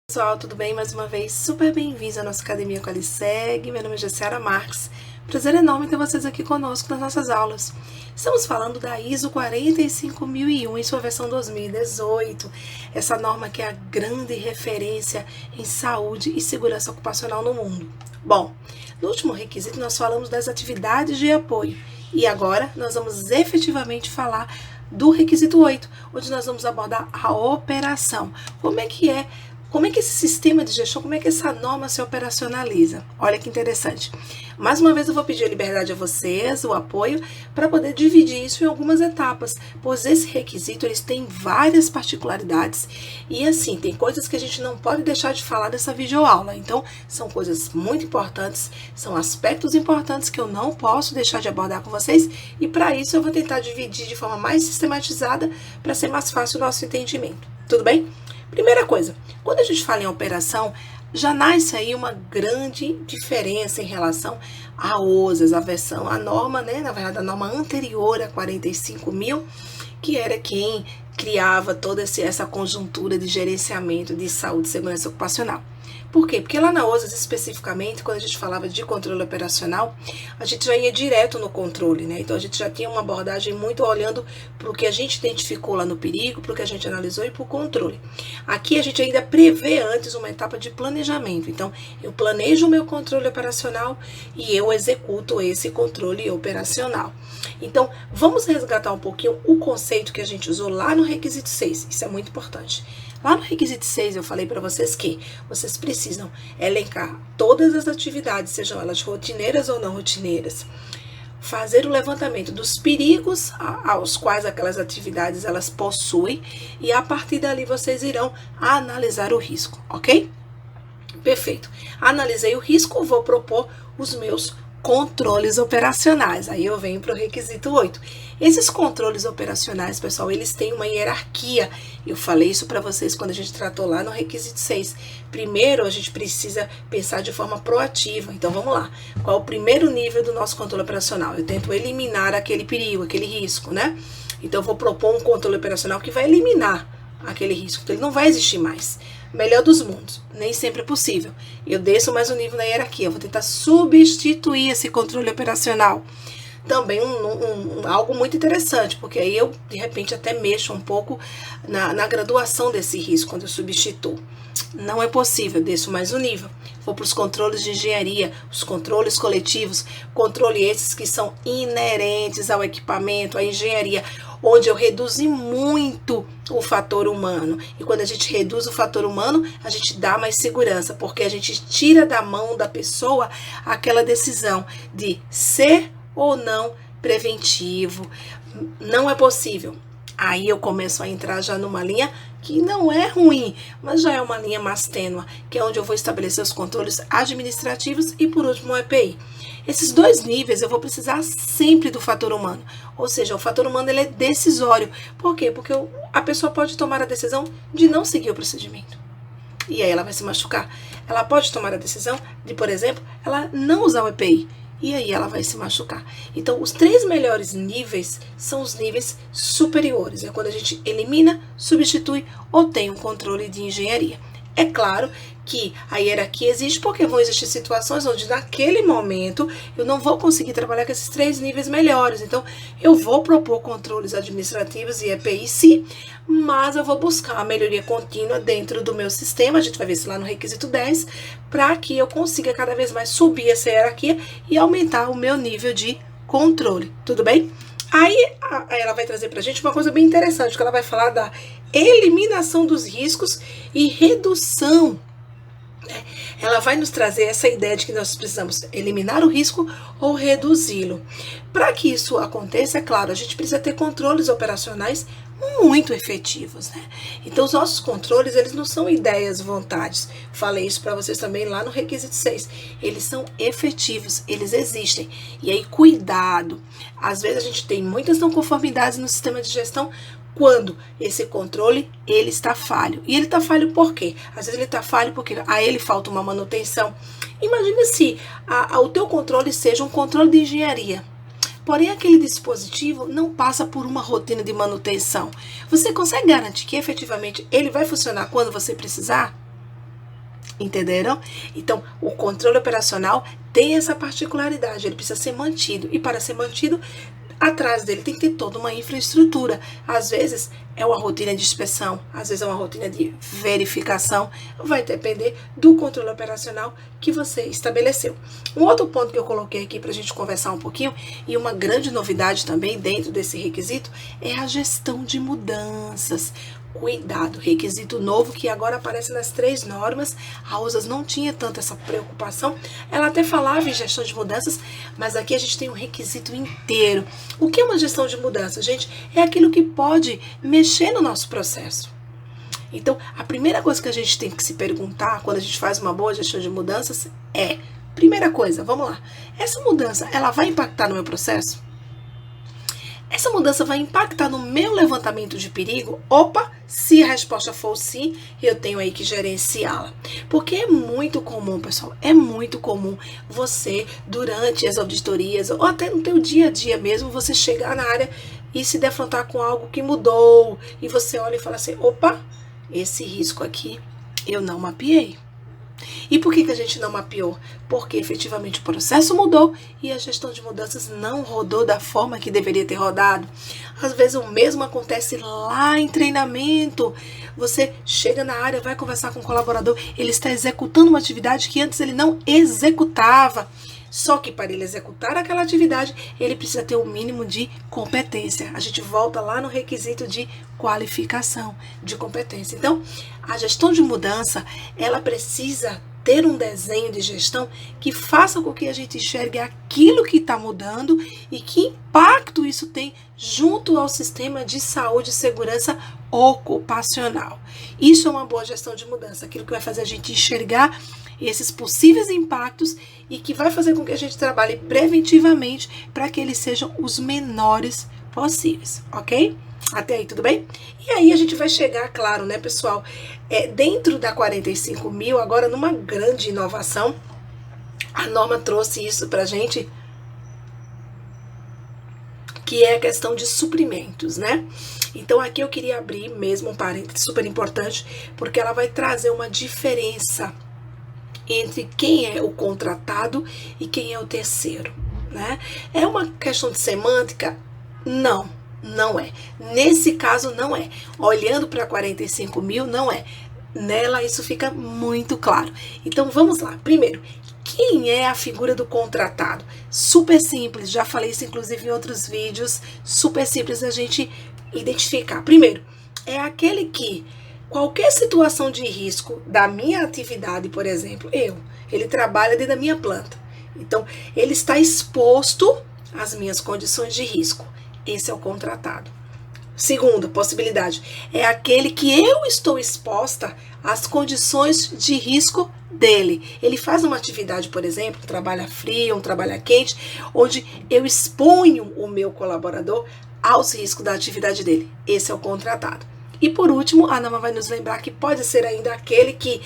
Pessoal, tudo bem? Mais uma vez, super bem-vindos à nossa Academia Qualiseg. Meu nome é Jaciara Marques. Prazer enorme ter vocês aqui conosco nas nossas aulas. Estamos falando da ISO 45001 em sua versão 2018. Essa norma que é a grande referência em saúde e segurança ocupacional no mundo. Bom, no último requisito nós falamos das atividades de apoio. E agora nós vamos efetivamente falar do requisito 8, onde nós vamos abordar a operação. Como é que esse sistema de gestão, como é que essa norma se operacionaliza? Olha que interessante. Mais uma vez eu vou pedir a liberdade a vocês, o apoio, para poder dividir isso em algumas etapas, pois esse requisito eles têm várias particularidades e assim, tem coisas que a gente não pode deixar de falar dessa videoaula. Então, são coisas muito importantes, são aspectos importantes que eu não posso deixar de abordar com vocês e para isso eu vou tentar dividir de forma mais sistematizada para ser mais fácil o nosso entendimento. Tudo bem? Primeira coisa, quando a gente fala em operação, já nasce aí uma grande diferença em relação à OSAS, a norma, na verdade, a norma anterior a 45.000, que era quem criava toda essa conjuntura de gerenciamento de saúde e segurança ocupacional. Por quê? Porque lá na OSAS, especificamente, quando a gente falava de controle operacional, a gente já ia direto no controle, Então, a gente já tinha uma abordagem muito olhando para o que a gente identificou lá no perigo, para o que a gente analisou e para o controle. Aqui, a gente ainda prevê antes uma etapa de planejamento. Então, eu planejo o meu controle operacional e eu executo esse controle operacional. Então, vamos resgatar um pouquinho o conceito que a gente usou lá no requisito 6. Isso é muito importante. Lá no requisito 6 eu falei para vocês que vocês precisam elencar todas as atividades, sejam elas rotineiras ou não rotineiras, fazer o levantamento dos perigos aos quais aquelas atividades elas possuem e a partir dali vocês irão analisar o risco, ok? Perfeito. Analisei o risco, vou propor os meus controles operacionais. Aí eu venho para o requisito 8. Esses controles operacionais, pessoal, eles têm uma hierarquia. Eu falei isso para vocês quando a gente tratou lá no requisito 6. Primeiro, a gente precisa pensar de forma proativa. Então, vamos lá. Qual é o primeiro nível do nosso controle operacional? Eu tento eliminar aquele perigo, aquele risco, Então, eu vou propor um controle operacional que vai eliminar aquele risco. Então, ele não vai existir mais. Melhor dos mundos, nem sempre é possível. Eu desço mais um nível na hierarquia, eu vou tentar substituir esse controle operacional. Também algo muito interessante, porque aí eu, de repente, até mexo um pouco na graduação desse risco, quando eu substituo. Não é possível, desço mais um nível. Vou para os controles de engenharia, os controles coletivos, controle esses que são inerentes ao equipamento, à engenharia, onde eu reduzi muito o fator humano. E quando a gente reduz o fator humano, a gente dá mais segurança, porque a gente tira da mão da pessoa aquela decisão de ser ou não preventivo. Não é possível. Aí eu começo a entrar já numa linha que não é ruim, mas já é uma linha mais tênua, que é onde eu vou estabelecer os controles administrativos e, por último, o EPI. Esses dois níveis eu vou precisar sempre do fator humano, ou seja, o fator humano ele é decisório. Por quê? Porque a pessoa pode tomar a decisão de não seguir o procedimento. E aí ela vai se machucar. Ela pode tomar a decisão de, por exemplo, ela não usar o EPI. E aí ela vai se machucar. Então, os 3 melhores níveis são os níveis superiores. É quando a gente elimina, substitui ou tem um controle de engenharia. É claro que a hierarquia existe porque vão existir situações onde naquele momento eu não vou conseguir trabalhar com esses 3 níveis melhores. Então, eu vou propor controles administrativos e EPI sim, mas eu vou buscar a melhoria contínua dentro do meu sistema, a gente vai ver isso lá no requisito 10, para que eu consiga cada vez mais subir essa hierarquia e aumentar o meu nível de controle, tudo bem? Aí ela vai trazer pra gente uma coisa bem interessante, que ela vai falar da eliminação dos riscos e redução. Ela vai nos trazer essa ideia de que nós precisamos eliminar o risco ou reduzi-lo. Para que isso aconteça, é claro, a gente precisa ter controles operacionais muito efetivos, Então, os nossos controles, eles não são ideias, vontades. Falei isso para vocês também lá no requisito 6. Eles são efetivos, eles existem. E aí, cuidado. Às vezes, a gente tem muitas não conformidades no sistema de gestão quando esse controle, ele está falho. E ele está falho por quê? Às vezes, ele está falho porque a ele falta uma manutenção. Imagina se o teu controle seja um controle de engenharia. Porém, aquele dispositivo não passa por uma rotina de manutenção. Você consegue garantir que efetivamente ele vai funcionar quando você precisar? Entenderam? Então, o controle operacional tem essa particularidade, ele precisa ser mantido. E para ser mantido, atrás dele tem que ter toda uma infraestrutura. Às vezes é uma rotina de inspeção, às vezes é uma rotina de verificação. Vai depender do controle operacional que você estabeleceu. Um outro ponto que eu coloquei aqui para a gente conversar um pouquinho, e uma grande novidade também dentro desse requisito, é a gestão de mudanças. Cuidado, requisito novo que agora aparece nas 3 normas. A USAS não tinha tanto essa preocupação. Ela até falava em gestão de mudanças, mas aqui a gente tem um requisito inteiro. O que é uma gestão de mudança, gente? É aquilo que pode mexer no nosso processo. Então, a primeira coisa que a gente tem que se perguntar quando a gente faz uma boa gestão de mudanças é, primeira coisa, vamos lá, essa mudança, ela vai impactar no meu processo? Essa mudança vai impactar no meu levantamento de perigo? Opa, se a resposta for sim, eu tenho aí que gerenciá-la. Porque é muito comum, pessoal, é muito comum você, durante as auditorias, ou até no teu dia a dia mesmo, você chegar na área e se defrontar com algo que mudou, e você olha e fala assim, opa, esse risco aqui eu não mapeei. E por que a gente não mapeou? Porque efetivamente o processo mudou e a gestão de mudanças não rodou da forma que deveria ter rodado. Às vezes o mesmo acontece lá em treinamento. Você chega na área, vai conversar com o colaborador, ele está executando uma atividade que antes ele não executava. Só que para ele executar aquela atividade, ele precisa ter um mínimo de competência. A gente volta lá no requisito de qualificação, de competência. Então, a gestão de mudança, ela precisa ter um desenho de gestão que faça com que a gente enxergue aquilo que está mudando e que impacto isso tem junto ao sistema de saúde e segurança ocupacional. Isso é uma boa gestão de mudança, aquilo que vai fazer a gente enxergar esses possíveis impactos e que vai fazer com que a gente trabalhe preventivamente para que eles sejam os menores possíveis, ok? Até aí, tudo bem? E aí a gente vai chegar, claro, né, pessoal, dentro da 45 mil, agora numa grande inovação, a norma trouxe isso pra gente, que é a questão de suprimentos, né? Então aqui eu queria abrir mesmo um parênteses super importante, porque ela vai trazer uma diferença entre quem é o contratado e quem é o terceiro, né? É uma questão de semântica? Não, não é. Nesse caso, não é. Olhando para 45 mil, não é. Nela, isso fica muito claro. Então, vamos lá. Primeiro, quem é a figura do contratado? Super simples, já falei isso inclusive em outros vídeos, super simples a gente identificar. Primeiro, é aquele que qualquer situação de risco da minha atividade, por exemplo, ele trabalha dentro da minha planta. Então, ele está exposto às minhas condições de risco. Esse é o contratado. Segunda possibilidade, é aquele que eu estou exposta às condições de risco dele. Ele faz uma atividade, por exemplo, um trabalho frio, um trabalho quente, onde eu exponho o meu colaborador aos riscos da atividade dele. Esse é o contratado. E por último, a norma vai nos lembrar que pode ser ainda aquele que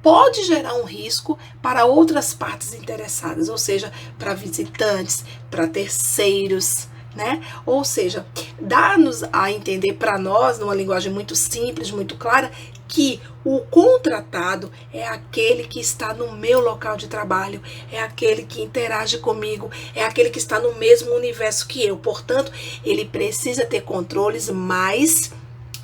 pode gerar um risco para outras partes interessadas, ou seja, para visitantes, para terceiros, né? Ou seja, dá-nos a entender para nós, numa linguagem muito simples, muito clara, que o contratado é aquele que está no meu local de trabalho, é aquele que interage comigo, é aquele que está no mesmo universo que eu. Portanto, ele precisa ter controles mais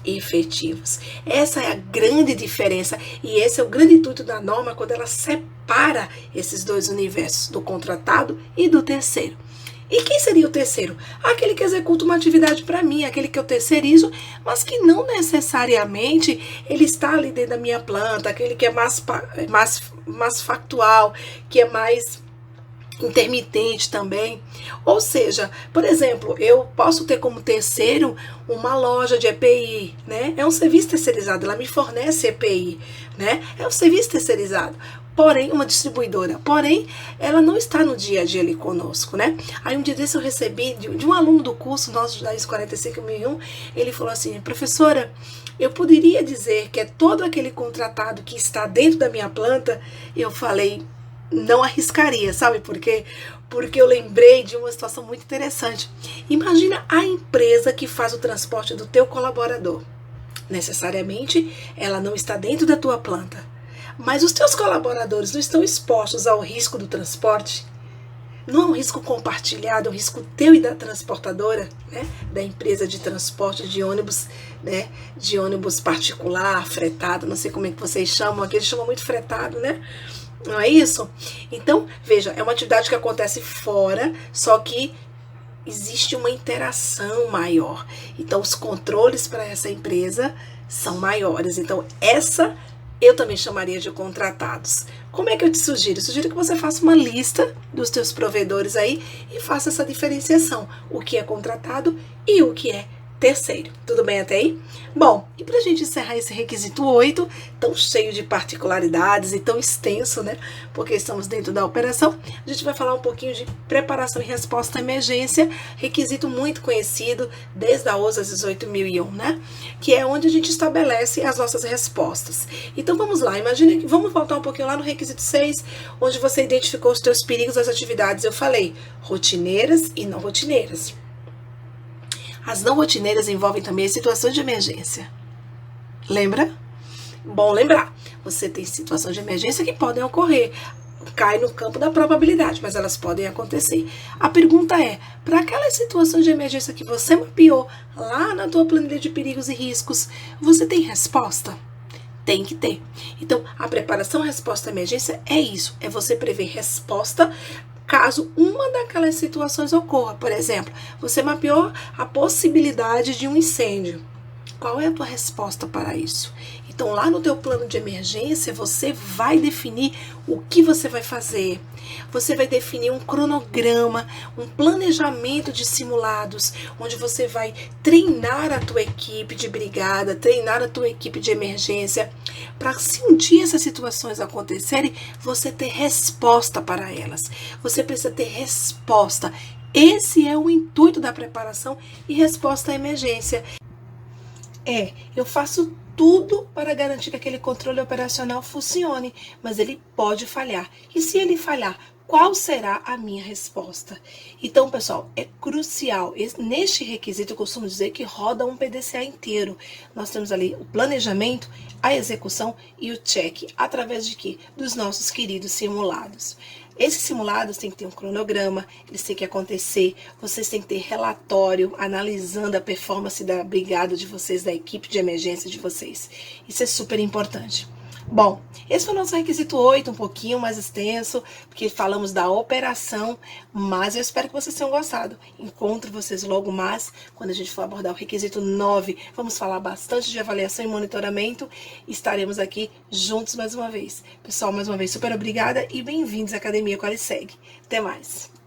efetivos. Essa é a grande diferença e esse é o grande intuito da norma quando ela separa esses dois universos, do contratado e do terceiro. E quem seria o terceiro? Aquele que executa uma atividade para mim, aquele que eu terceirizo, mas que não necessariamente ele está ali dentro da minha planta, aquele que é mais factual, que é mais intermitente também. Ou seja, por exemplo, eu posso ter como terceiro uma loja de EPI, né? É um serviço terceirizado, ela me fornece EPI, né? É um serviço terceirizado. Porém, uma distribuidora, porém, ela não está no dia a dia ali conosco, né? Aí um dia desse eu recebi de um aluno do curso nosso da ISO 45001, ele falou assim, professora, eu poderia dizer que é todo aquele contratado que está dentro da minha planta? Eu falei, não arriscaria, sabe por quê? Porque eu lembrei de uma situação muito interessante. Imagina a empresa que faz o transporte do teu colaborador. Necessariamente, ela não está dentro da tua planta. mas os teus colaboradores não estão expostos ao risco do transporte? Não é um risco compartilhado, é um risco teu e da transportadora, né? Da empresa de transporte de ônibus, né? De ônibus particular, fretado, não sei como é que vocês chamam, aqui eles chamam muito fretado, né? Não é isso? Então, veja, é uma atividade que acontece fora, só que existe uma interação maior. Então, os controles para essa empresa são maiores. Então, essa eu também chamaria de contratados. Como é que eu te sugiro? Eu sugiro que você faça uma lista dos teus provedores aí e faça essa diferenciação. O que é contratado e o que é terceiro. Tudo bem até aí? Bom, e para a gente encerrar esse requisito 8, tão cheio de particularidades e tão extenso, né? Porque estamos dentro da operação, a gente vai falar um pouquinho de preparação e resposta à emergência, requisito muito conhecido desde a OSA 18001, né? Que é onde a gente estabelece as nossas respostas. Então vamos lá, imagine, vamos voltar um pouquinho lá no requisito 6, onde você identificou os teus perigos das atividades. Eu falei rotineiras e não rotineiras. As não rotineiras envolvem também as situações de emergência. Lembra? Bom lembrar. Você tem situações de emergência que podem ocorrer. Cai no campo da probabilidade, mas elas podem acontecer. A pergunta é, para aquelas situações de emergência que você mapeou lá na tua planilha de perigos e riscos, você tem resposta? Tem que ter. Então, a preparação resposta à emergência é isso. É você prever resposta caso uma daquelas situações ocorra. Por exemplo, você mapeou a possibilidade de um incêndio. Qual é a tua resposta para isso? Então, lá no teu plano de emergência, você vai definir o que você vai fazer. Você vai definir um cronograma, um planejamento de simulados, onde você vai treinar a tua equipe de brigada, treinar a tua equipe de emergência, para se um dia essas situações acontecerem, você ter resposta para elas. Você precisa ter resposta. Esse é o intuito da preparação e resposta à emergência. Eu faço tudo para garantir que aquele controle operacional funcione, mas ele pode falhar. E se ele falhar, qual será a minha resposta? Então, pessoal, é crucial. Neste requisito, eu costumo dizer que roda um PDCA inteiro. Nós temos ali o planejamento, a execução e o check. Através de quê? Dos nossos queridos simulados. Esses simulados têm que ter um cronograma, eles têm que acontecer, vocês têm que ter relatório analisando a performance da brigada de vocês, da equipe de emergência de vocês. Isso é super importante. Bom, esse foi o nosso requisito 8, um pouquinho mais extenso, porque falamos da operação, mas eu espero que vocês tenham gostado. Encontro vocês logo mais, quando a gente for abordar o requisito 9. Vamos falar bastante de avaliação e monitoramento. Estaremos aqui juntos mais uma vez. Pessoal, mais uma vez, super obrigada e bem-vindos à Academia Qualiseg. Até mais!